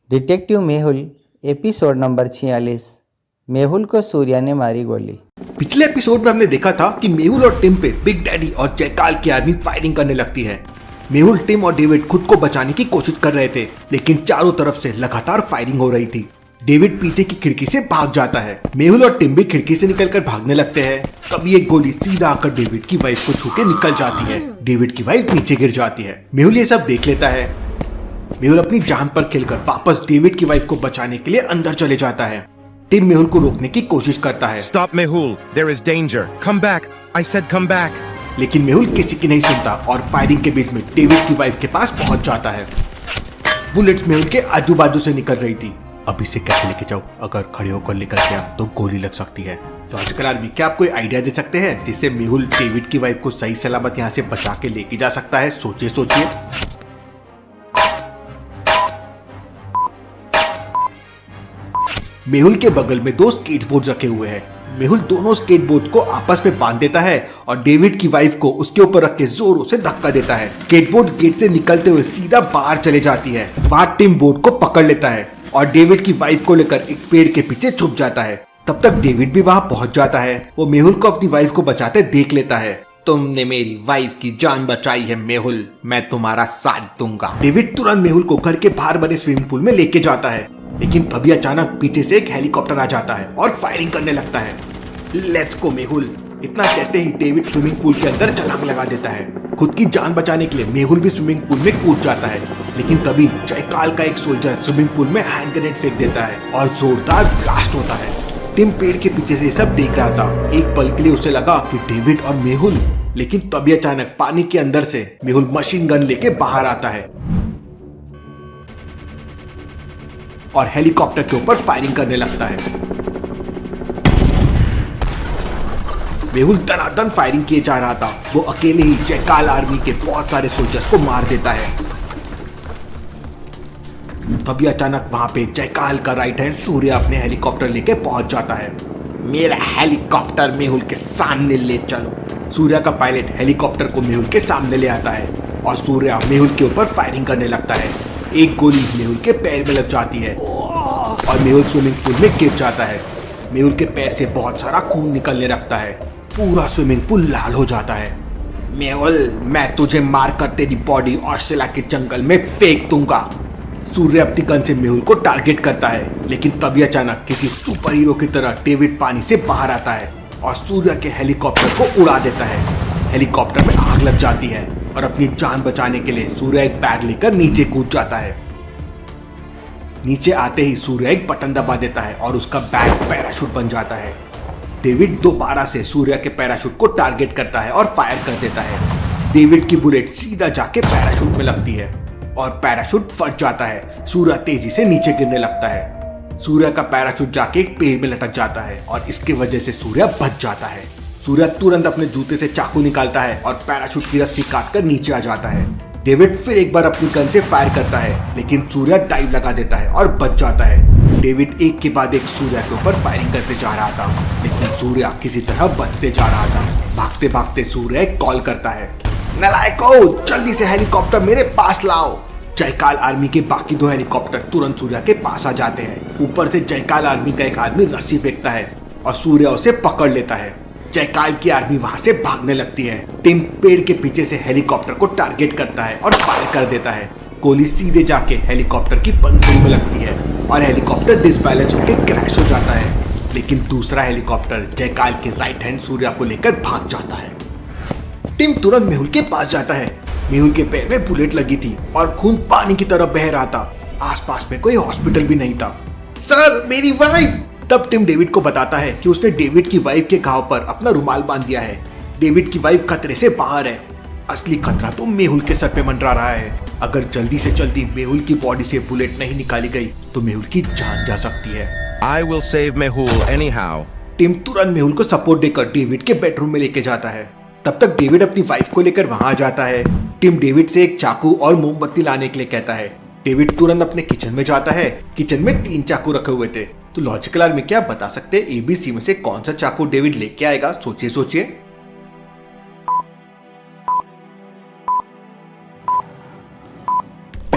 Detective Mehul episode number 46। Mehul को सूर्या ने मारी गोली। पिछले एपिसोड में हमने देखा था कि मेहुल और टिम पे बिग डैडी और जयकाल की आर्मी फायरिंग करने लगती है। मेहुल, टिम और डेविड खुद को बचाने की कोशिश कर रहे थे, लेकिन चारों तरफ से लगातार फायरिंग हो रही थी। डेविड पीछे की खिड़की से भाग जाता है। मेहुल और टिम भी खिड़की से निकलकर भागने लगते हैं। तभी एक गोली सीधा आकर डेविड की वाइफ को छू के निकल जाती है। डेविड की वाइफ नीचे गिर जाती है। मेहुल ये सब देख लेता है। मेहुल अपनी जान पर खेलकर वापस डेविड की वाइफ को बचाने के लिए अंदर चले जाता है। टिम मेहुल को रोकने की कोशिश करता है। Stop, Mehul. There is danger. Come back. I said come back. लेकिन मेहुल किसी की नहीं सुनता और फायरिंग के बीच में डेविड की वाइफ के पास पहुंच जाता है। बुलेट्स मेहुल के आजू बाजू से निकल रही थी। अब इसे कैसे लेके जाऊं? अगर खड़े होकर लेकर गया तो गोली लग सकती है। तो आजकल आर्मी, क्या आप कोई आइडिया दे सकते हैं जिससे मेहुल डेविड की वाइफ को सही सलामत यहाँ से बचा के लेके जा सकता है? सोचिए सोचिए। मेहुल के बगल में दो स्केटबोर्ड रखे हुए हैं। मेहुल दोनों स्केटबोर्ड को आपस में बांध देता है और डेविड की वाइफ को उसके ऊपर रख के जोरों से धक्का देता है। स्केटबोर्ड गेट से निकलते हुए सीधा बाहर चले जाती है। वहां टिम बोर्ड को पकड़ लेता है और डेविड की वाइफ को लेकर एक पेड़ के पीछे छुप जाता है। तब तक डेविड भी वहां पहुंच जाता है। वो मेहुल को अपनी वाइफ को बचाते देख लेता है। तुमने मेरी वाइफ की जान बचाई है मेहुल, मैं तुम्हारा साथ दूंगा। डेविड तुरंत मेहुल को घर के बाहर बने स्विमिंग पूल में लेके जाता है, लेकिन तभी अचानक पीछे से एक हेलीकॉप्टर आ जाता है और फायरिंग करने लगता है। लेट्स गो मेहुल, इतना कहते ही डेविड स्विमिंग पूल के अंदर छलांग लगा देता है। खुद की जान बचाने के लिए मेहुल भी स्विमिंग पूल में कूद जाता है, लेकिन तभी जयकाल का एक सोल्जर स्विमिंग पूल में हैंड ग्रेनेड फेंक देता है और जोरदार ब्लास्ट होता है। टिम पेड़ के पीछे से सब देख रहा था। एक पल के लिए उसे लगा कि डेविड और मेहुल, लेकिन तभी अचानक पानी के अंदर से मेहुल मशीन गन लेके बाहर आता है और हेलीकॉप्टर के ऊपर फायरिंग करने लगता है। मेहुल दनादन फायरिंग किए जा रहा था। वो अकेले ही जयकाल आर्मी के बहुत सारे सोल्जर्स को मार देता है। तभी अचानक वहां पे जयकाल का राइट हैंड सूर्य अपने हेलीकॉप्टर लेके पहुंच जाता है। मेरा हेलीकॉप्टर मेहुल के सामने ले चलो। सूर्य का पायलट हेलीकॉप्टर को मेहुल के सामने ले आता है और सूर्य मेहुल के ऊपर फायरिंग करने लगता है। एक गोली मेहुल के पैर में लग जाती है और मेहुल स्विमिंग पूल में गिर जाता है। मेहुल के पैर से बहुत सारा खून निकलने लगता है। पूरा स्विमिंग पूल लाल हो जाता है। मेहुल, मैं तुझे मारकर तेरी बॉडी ऑस्ट्रेलिया के जंगल में फेंक दूंगा। सूर्य अपनी गन से मेहुल को टारगेट करता है, लेकिन तभी अचानक किसी सुपर हीरो की तरह डेविड पानी से बाहर आता है और सूर्य के हेलीकॉप्टर को उड़ा देता है। हेलीकॉप्टर में आग लग जाती है और अपनी जान बचाने के लिए सूर्य एक बैग लेकर नीचे कूद जाता है। नीचे आते ही सूर्य एक बटन दबा देता है और उसका बैग पैराशूट बन जाता है। डेविड दोबारा से सूर्य के पैराशूट को टारगेट करता है और फायर कर देता है। डेविड की बुलेट सीधा जाके पैराशूट में लगती है और पैराशूट फट जाता है। सूर्य तेजी से नीचे गिरने लगता है। सूर्य का पैराशूट जाके एक पेड़ में लटक जाता है और इसकी वजह से सूर्य बच जाता है। सूर्य तुरंत अपने जूते से चाकू निकालता है और पैराशूट की रस्सी काटकर नीचे आ जाता है। डेविड फिर एक बार अपनी गन से फायर करता है, लेकिन सूर्य डाइव लगा देता है और बच जाता है। डेविड एक के बाद एक सूर्य के ऊपर फायरिंग करते जा रहा था, लेकिन सूर्य किसी तरह बचते जा रहा था। भागते भागते सूर्य कॉल करता है, नालायको, जल्दी से हेलीकॉप्टर मेरे पास लाओ। जयकाल आर्मी के बाकी दो हेलीकॉप्टर तुरंत सूर्य के पास आ जाते हैं। ऊपर से जयकाल आर्मी का एक आदमी रस्सी फेंकता है और सूर्य उसे पकड़ लेता है। जयकाल की आर्मी वहां से भागने लगती है। टिम पेड़ के पीछे से हेलीकॉप्टर को टारगेट करता है और फायर कर देता है। गोली सीधे जाके हेलीकॉप्टर की पंखुड़ी में लगती है और हेलीकॉप्टर डिसबैलेंस होकर क्रैश हो जाता है। लेकिन दूसरा हेलीकॉप्टर जयकाल के राइट हैंड सूर्य को लेकर भाग जाता है। टिम तुरंत मेहुल के पास जाता है। मेहुल के पैर में बुलेट लगी थी और खून पानी की तरह बह रहा था। आसपास में कोई हॉस्पिटल भी नहीं था। सर, मेरी वाइफ! तब टिम डेविड को बताता है कि उसने डेविड की वाइफ के घाव पर अपना रुमाल बांध दिया है। डेविड की वाइफ खतरे से बाहर है। असली खतरा तो मेहुल के सर पे मंडरा रहा है। अगर जल्दी से जल्दी मेहुल की बॉडी से बुलेट नहीं निकाली गई तो मेहुल की जान जा सकती है। I will save Mehul anyhow. Team तुरंत मेहुल को सपोर्ट देकर डेविड के बेडरूम में लेके जाता है। तब तक डेविड अपनी वाइफ को लेकर वहां आ जाता है। टिम डेविड से एक चाकू और मोमबत्ती लाने के लिए कहता है। डेविड तुरंत अपने किचन में जाता है। किचन में 3 चाकू रखे हुए थे। तो लॉजिकल आर्मी, क्या बता सकते हैं ABC में से कौन सा चाकू डेविड लेके आएगा? सोचिए सोचिए।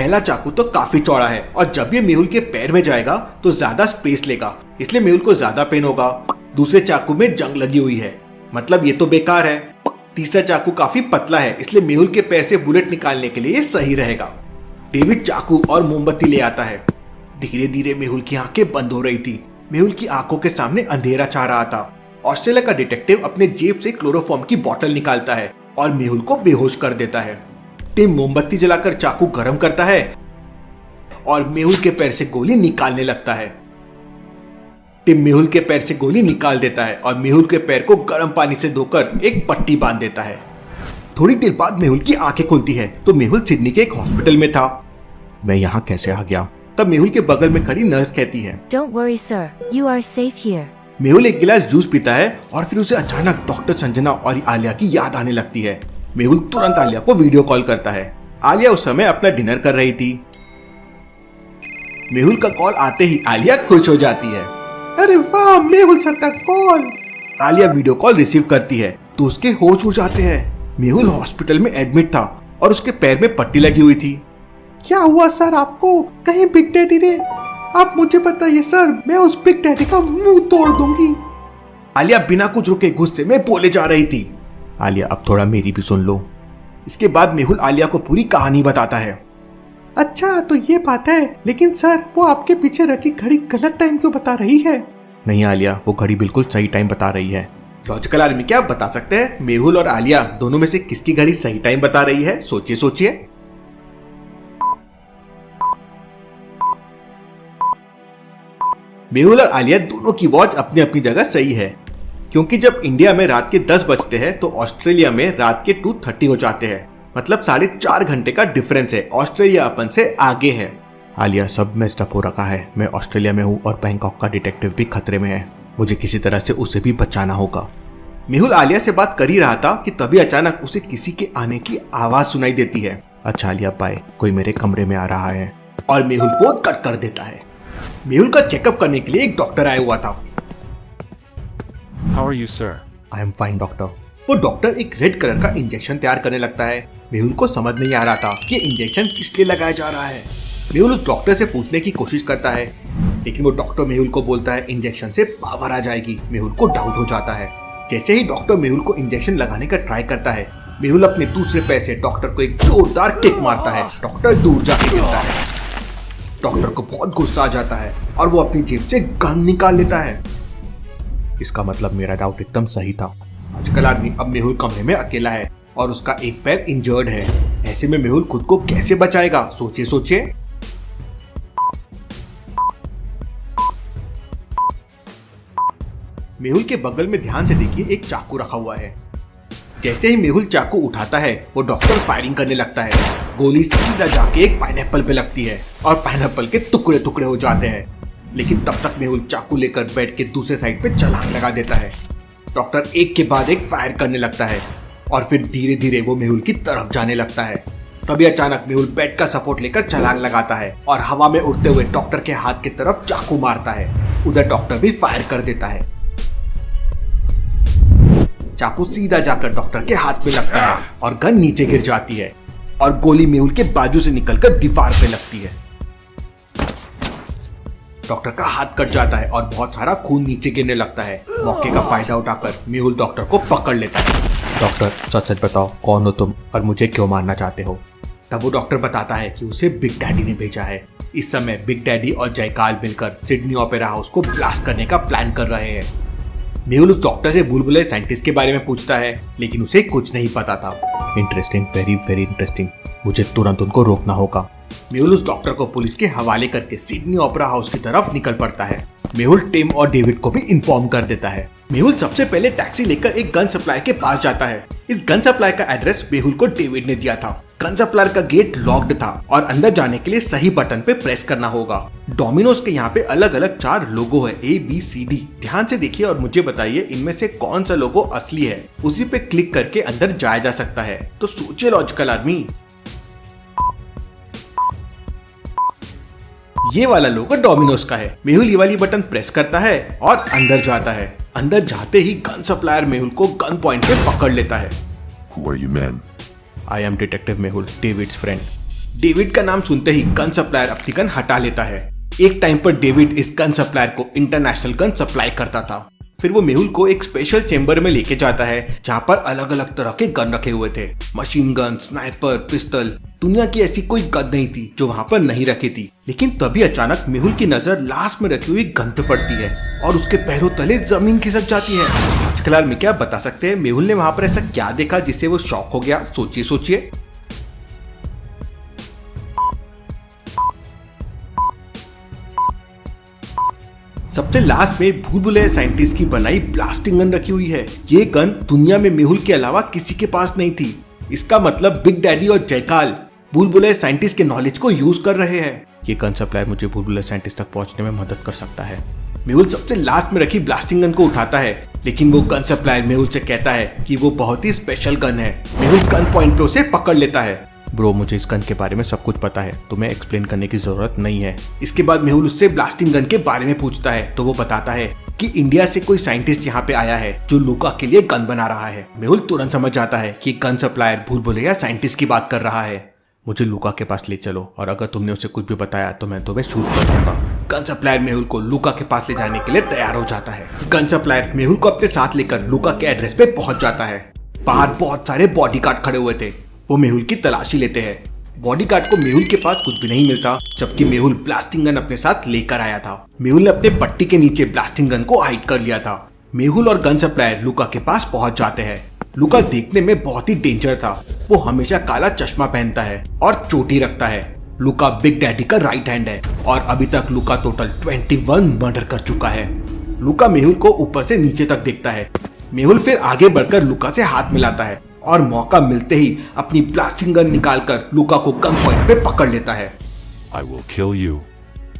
पहला चाकू तो काफी चौड़ा है और जब ये मेहुल के पैर में जाएगा तो ज्यादा स्पेस लेगा, इसलिए मेहुल को ज्यादा पेन होगा। दूसरे चाकू में जंग लगी हुई है, मतलब ये तो बेकार है। तीसरा चाकू काफी पतला है, इसलिए मेहुल के पैर से बुलेट निकालने के लिए ये सही रहेगा। डेविड चाकू और मोमबत्ती ले आता है। धीरे धीरे मेहुल की आंखें बंद हो रही थी। मेहुल की आंखों के सामने अंधेरा छा रहा था। ऑस्ट्रेलिया का डिटेक्टिव अपने जेब से क्लोरोफॉर्म की बोतल निकालता है और मेहुल को बेहोश कर देता है। टिम मोमबत्ती जलाकर चाकू गर्म करता है और मेहुल के पैर से गोली निकालने लगता है। टिम मेहुल के पैर से गोली निकाल देता है और मेहुल के पैर को गर्म पानी से धोकर एक पट्टी बांध देता है। थोड़ी देर बाद मेहुल की आंखें खुलती है तो मेहुल सिडनी के एक हॉस्पिटल में था। मैं यहाँ कैसे आ गया? तब मेहुल के बगल में खड़ी नर्स कहती है, Don't worry, sir. You are safe here. Mehul एक गिलास जूस पीता है और फिर उसे अचानक डॉक्टर संजना और आलिया की याद आने लगती है। मेहुल तुरंत आलिया को वीडियो कॉल करता है। आलिया उस समय अपना डिनर कर रही थी। मेहुल का कॉल आते ही आलिया खुश हो जाती है। अरे वाह, मेहुल सर का call. Alia video call receive करती है तो उसके होश उड़ जाते हैं। मेहुल हॉस्पिटल में एडमिट था और उसके पैर में पट्टी लगी हुई थी। क्या हुआ सर आपको? कहीं बिग डैडी ने? आप मुझे बताइए सर, मैं उस बिग डैडी का मुंह तोड़ दूंगी। आलिया बिना कुछ रुके गुस्से में बोले जा रही थी। आलिया अब थोड़ा मेरी भी सुन लो। इसके बाद मेहुल आलिया को पूरी कहानी बताता है। अच्छा तो ये बात है, लेकिन सर वो आपके पीछे रखी घड़ी गलत टाइम क्यों बता रही है? नहीं आलिया, वो घड़ी बिल्कुल सही टाइम बता रही है। लॉजिकल आर्मी क्या आप बता सकते हैं मेहुल और आलिया दोनों में से किसकी घड़ी सही टाइम बता रही है? सोचिए सोचिए। मेहुल और आलिया दोनों की वॉच अपनी अपनी जगह सही है, क्योंकि जब इंडिया में रात के 10 बजते हैं तो ऑस्ट्रेलिया में रात के 2:30 हो जाते हैं। मतलब 4.5 घंटे का डिफरेंस है। ऑस्ट्रेलिया अपन से आगे है। आलिया, सब मेस्ड अप हो रखा है। मैं ऑस्ट्रेलिया में हूँ और बैंकॉक का डिटेक्टिव भी खतरे में है। मुझे किसी तरह से उसे भी बचाना होगा। मेहुल आलिया से बात कर ही रहा था कि तभी अचानक उसे किसी के आने की आवाज सुनाई देती है। अच्छा आलिया बाय, कोई मेरे कमरे में आ रहा है। और मेहुल फोन कट कर देता है। मेहुल का चेकअप करने के लिए एक डॉक्टर आया हुआ था। How are you, sir? I am fine doctor. वो डॉक्टर एक रेड कलर का इंजेक्शन तैयार करने लगता है। मेहुल को समझ नहीं आ रहा था कि इंजेक्शन किस लिए लगाया जा रहा है। मेहुल उस डॉक्टर से पूछने की कोशिश करता है, लेकिन वो डॉक्टर मेहुल को बोलता है इंजेक्शन से पावर आ जाएगी। मेहुल को डाउट हो जाता है। जैसे ही डॉक्टर मेहुल को इंजेक्शन लगाने का ट्राई करता है, मेहुल अपने दूसरे पैर से डॉक्टर को एक जोरदार किक मारता है। डॉक्टर दूर जाके गिरता है। डॉक्टर को बहुत गुस्सा आ जाता है और वो अपनी जेब से गन निकाल लेता है। इसका मतलब मेरा डाउट एकदम सही था। आजकल आदमी अब मेहुल कमरे में अकेला है और उसका एक पैर इंजर्ड है। ऐसे में मेहुल खुद को कैसे बचाएगा? सोचिए सोचिए। मेहुल के बगल में ध्यान से देखिए, एक चाकू रखा हुआ है। जैसे ही मेहुल चाकू उठाता है वो डॉक्टर फायरिंग करने लगता है। गोली सीधा जाके एक पाइनएप्पल पे लगती है और पाइनएप्पल के टुकड़े टुकड़े हो जाते हैं। लेकिन तब तक मेहुल चाकू लेकर बेड के दूसरे साइड पे छलांग लगा देता है। डॉक्टर एक के बाद एक फायर करने लगता है और फिर धीरे धीरे वो मेहुल की तरफ जाने लगता है। तभी अचानक मेहुल बेड का सपोर्ट लेकर छलांग लगाता है और हवा में उड़ते हुए डॉक्टर के हाथ की तरफ चाकू मारता है। उधर डॉक्टर भी फायर कर देता है। चाकू सीधा जाकर डॉक्टर के हाथ में लगता है और गन नीचे गिर जाती है और गोली मेहुल के बाजू से निकलकर दीवार पे लगती है। डॉक्टर का हाथ कट जाता है और बहुत सारा खून नीचे गिरने लगता है। मौके का फायदा उठाकर मेहुल डॉक्टर को पकड़ लेता है। डॉक्टर सच सच बताओ, कौन हो तुम और मुझे क्यों मारना चाहते हो? तब वो डॉक्टर बताता है कि उसे बिग डैडी ने भेजा है। इस समय बिग डैडी और जयकाल मिलकर सिडनी ओपेरा हाउस को ब्लास्ट करने का प्लान कर रहे हैं। मेहुल उस डॉक्टर से बुलबुले साइंटिस्ट के बारे में पूछता है, लेकिन उसे कुछ नहीं पता था। Interesting, very very interesting. मुझे तुरंत उनको रोकना होगा। मेहुल उस डॉक्टर को पुलिस के हवाले करके सिडनी ओपेरा हाउस की तरफ निकल पड़ता है। मेहुल टिम और डेविड को भी इन्फॉर्म कर देता है। मेहुल सबसे पहले टैक्सी लेकर एक गन सप्लाई के पास जाता है। इस गन सप्लाई का एड्रेस मेहुल को डेविड ने दिया था। गन सप्लाई का गेट लॉक्ड था और अंदर जाने के लिए सही बटन पे प्रेस करना होगा। डोमिनोज के यहाँ पे अलग अलग 4 लोगो है, ABCD। ध्यान से देखिए और मुझे बताइए इनमें से कौन सा लोगो असली है। उसी पे क्लिक करके अंदर जाया जा सकता है। तो सोचिए लॉजिकल आदमी। ये वाला लोगो डोमिनोज का है। मेहुल ये वाली बटन प्रेस करता है और अंदर जाता है। अंदर जाते ही गन सप्लायर मेहुल को गन पॉइंट पे पकड़ लेता है। Who are you, man? I am Detective Mehul, David's friend. David का नाम सुनते ही गन सप्लायर अपनी गन हटा लेता है। एक टाइम पर डेविड इस गन सप्लायर को इंटरनेशनल गन सप्लाई करता था। फिर वो मेहुल को एक स्पेशल चेंबर में लेके जाता है जहाँ पर अलग अलग तरह के गन रखे हुए थे, मशीन गन, स्नाइपर, पिस्टल। दुनिया की ऐसी कोई गन नहीं थी जो वहाँ पर नहीं रखी थी। लेकिन तभी अचानक मेहुल की नजर लास्ट में रखी हुई गन पे पड़ती है और उसके पैरों तले जमीन खिसक जाती है। फिलहाल में क्या बता सकते हैं मेहुल ने वहाँ पर ऐसा क्या देखा जिससे वो शॉक हो गया? सोचिए। सबसे लास्ट में भूल भुलैया साइंटिस्ट की बनाई ब्लास्टिंग गन रखी हुई है। ये गन दुनिया में मेहुल के अलावा किसी के पास नहीं थी। इसका मतलब बिग डैडी और जयकाल भूल भुलैया साइंटिस्ट के नॉलेज को यूज कर रहे हैं। ये गन सप्लाई मुझे भूल भुलैया साइंटिस्ट तक पहुंचने में मदद कर सकता है। मेहुल सबसे लास्ट में रखी ब्लास्टिंग गन को उठाता है, लेकिन वो गन सप्लायर मेहुल से कहता है कि वो बहुत ही स्पेशल गन है। मेहुल गन पॉइंट पे उसे पकड़ लेता है। ब्रो, मुझे इस गन के बारे में सब कुछ पता है, तुम्हें एक्सप्लेन करने की जरूरत नहीं है। इसके बाद मेहुल उससे ब्लास्टिंग गन के बारे में पूछता है तो वो बताता है कि इंडिया से कोई साइंटिस्ट यहाँ पे आया है जो लूका के लिए गन बना रहा है। मेहुल तुरंत समझ जाता है कि गन सप्लायर भूल भुलैया साइंटिस्ट की बात कर रहा है। मुझे लूका के पास ले चलो और अगर तुमने उसे कुछ भी बताया तो मैं तुम्हें शूट कर दूंगा। गन सप्लायर मेहुल को लूका के पास ले जाने के लिए तैयार हो जाता है। गन सप्लायर मेहुल को अपने साथ लेकर लूका के एड्रेस पे पहुंच जाता है। बाहर बहुत सारे बॉडीगार्ड खड़े हुए थे। वो मेहुल की तलाशी लेते हैं। बॉडीगार्ड को मेहुल के पास कुछ भी नहीं मिलता, जबकि मेहुल ब्लास्टिंग गन अपने साथ लेकर आया था। मेहुल ने अपने पट्टी के नीचे ब्लास्टिंग गन को हाइड कर लिया था। मेहुल और गन सप्लायर लूका के पास पहुंच जाते हैं। लूका देखने में बहुत ही डेंजर था। वो हमेशा काला चश्मा पहनता है और चोटी रखता है। लूका बिग डैडी का राइट हैंड है और अभी तक लूका टोटल 21 मर्डर कर चुका है। लूका मेहुल को ऊपर से नीचे तक देखता है। मेहुल फिर आगे बढ़कर लूका से हाथ मिलाता है और मौका मिलते ही अपनी ब्लास्टिंग गन निकालकर लूका को गन पॉइंट पे पकड़ लेता है। I will kill you.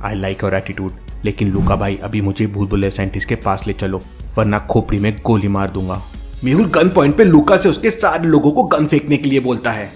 I like your attitude, लेकिन लूका भाई अभी मुझे भूल भुलैया साइंटिस्ट के पास ले चलो वरना खोपड़ी में गोली मार दूंगा। मेहुल गन पॉइंट पे लूका से उसके सारे लोगों को गन फेंकने के लिए बोलता है।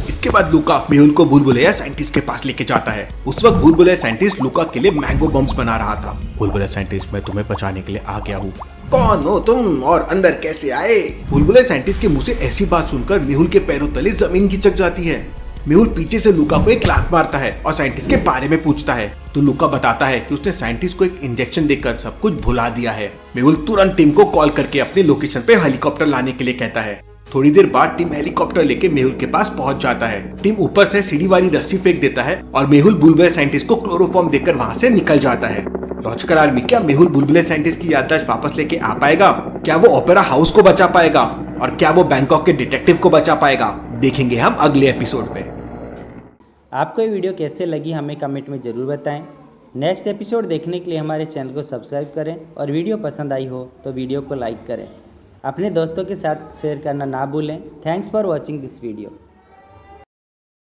इसके बाद लूका मेहुल को भूल भुलैया साइंटिस्ट के पास लेके जाता है। उस वक्त भूल भुलैया साइंटिस्ट लूका के लिए मैंगो बम्स बना रहा था। भूल भुलैया साइंटिस्ट, मैं तुम्हें बचाने के लिए आ गया हूँ। कौन हो तुम और अंदर कैसे आए? भूल भुलैया साइंटिस्ट के मुंह से ऐसी बात सुनकर मेहुल के पैरों तले जमीन खिसक जाती है। मेहुल पीछे से लूका को एक लात मारता है और साइंटिस्ट के बारे में पूछता है तो लूका बताता है कि उसने साइंटिस्ट को एक इंजेक्शन देकर सब कुछ भुला दिया है। मेहुल तुरंत टीम को कॉल करके अपने लोकेशन पे हेलीकॉप्टर लाने के लिए कहता है। थोड़ी देर बाद टीम हेलीकॉप्टर लेके मेहुल के पास पहुंच जाता है। टीम ऊपर से सीढ़ी वाली रस्सी फेंक देता है और मेहुल भूल भुलैया साइंटिस्ट को क्लोरोफॉर्म देकर वहां से निकल जाता है। लॉजिकल आर्मी, क्या मेहुल भूल भुलैया साइंटिस्ट की याददाश्त वापस लेके आ पाएगा? क्या वो ओपेरा हाउस को बचा पाएगा? और क्या वो बैंकॉक के डिटेक्टिव को बचा पाएगा? देखेंगे हम अगले एपिसोड में। आपको ये वीडियो कैसे लगी हमें कमेंट में ज़रूर बताएं। नेक्स्ट एपिसोड देखने के लिए हमारे चैनल को सब्सक्राइब करें और वीडियो पसंद आई हो तो वीडियो को लाइक करें। अपने दोस्तों के साथ शेयर करना ना भूलें। Thanks for watching this video.